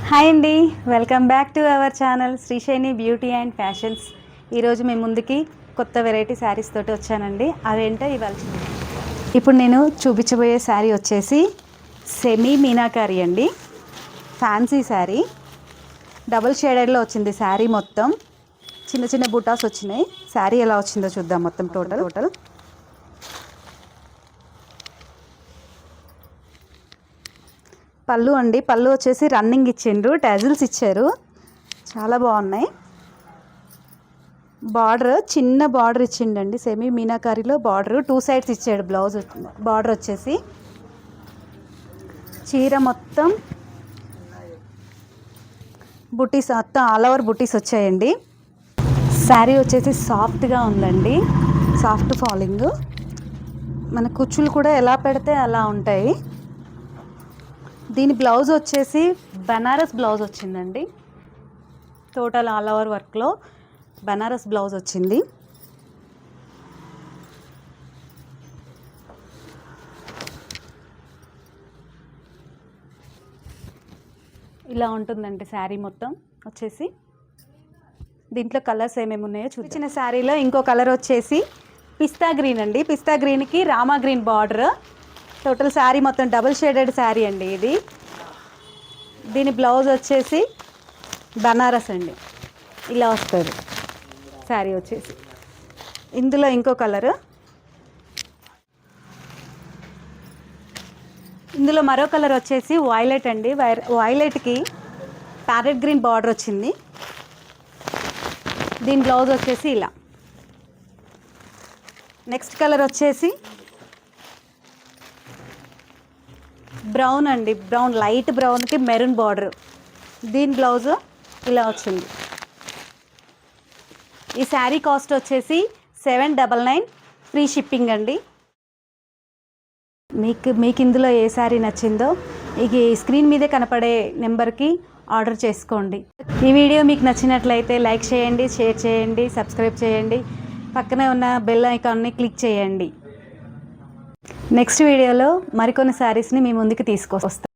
Hi అండి, welcome back to our channel Srishaini beauty and fashions. ఈరోజు మేము ముందుకి కొత్త వెరైటీ శారీస్ తోటి వచ్చానండి. అవేంటో ఇవాళ ఇప్పుడు నేను చూపించబోయే శారీ వచ్చేసి సెమీ మీనాకారి అండి. ఫ్యాన్సీ శారీ, డబుల్ షేడెడ్లో వచ్చింది శారీ. మొత్తం చిన్న చిన్న బుటాస్ వచ్చినాయి. శారీ ఎలా వచ్చిందో చూద్దాం. మొత్తం టోటల్ పళ్ళు అండి. పళ్ళు వచ్చేసి రన్నింగ్ ఇచ్చిండ్రు, టాజిల్స్ ఇచ్చారు, చాలా బాగున్నాయి. బార్డర్ చిన్న బార్డర్ ఇచ్చిండండి. సెమీ మీనాకారిలో బార్డర్ 2 సైడ్స్ ఇచ్చాడు. బ్లౌజ్ బార్డర్ వచ్చేసి చీర మొత్తం బుటీస్, మొత్తం ఆల్ ఓవర్ బుటీస్ వచ్చాయండి. శారీ వచ్చేసి సాఫ్ట్గా ఉందండి, సాఫ్ట్ ఫాలింగ్. మన కుచ్చులు కూడా ఎలా పెడితే అలా ఉంటాయి. దీని బ్లౌజ్ వచ్చేసి బనారస్ బ్లౌజ్ వచ్చిందండి. టోటల్ ఆల్ ఓవర్ వర్క్లో బనారస్ బ్లౌజ్ వచ్చింది. ఇలా ఉంటుందండి శారీ మొత్తం వచ్చేసి. దీంట్లో కలర్స్ ఏమేమి ఉన్నాయో చూపించిన శారీలో ఇంకో కలర్ వచ్చేసి పిస్తా గ్రీన్ అండి. పిస్తా గ్రీన్కి Rama green border. Total sari మొత్తం డబుల్ షేడెడ్ శారీ అండి ఇది. దీని బ్లౌజ్ వచ్చేసి బనారస్ అండి. ఇలా వస్తుంది శారీ వచ్చేసి. ఇందులో ఇంకో కలరు, ఇందులో మరో కలర్ వచ్చేసి వైలెట్ అండి. వైలెట్కి ప్యారెట్ గ్రీన్ బార్డర్ వచ్చింది. దీని బ్లౌజ్ వచ్చేసి ఇలా. నెక్స్ట్ కలర్ వచ్చేసి బ్రౌన్ అండి. బ్రౌన్, లైట్ బ్రౌన్కి మెరూన్ బార్డర్. దీని బ్లౌజ్ ఇలా వచ్చింది. ఈ శారీ కాస్ట్ వచ్చేసి 799, ఫ్రీ షిప్పింగ్ అండి. మీకు ఇందులో ఏ శారీ నచ్చిందో ఈ స్క్రీన్ మీదే కనపడే నెంబర్కి ఆర్డర్ చేసుకోండి. ఈ వీడియో మీకు నచ్చినట్లయితే లైక్ చేయండి, షేర్ చేయండి, సబ్స్క్రైబ్ చేయండి, పక్కనే ఉన్న బెల్ ఐకాన్ని క్లిక్ చేయండి. నెక్స్ట్ వీడియోలో మరికొన్ని శారీస్ని మీ ముందుకు తీసుకొస్తాను.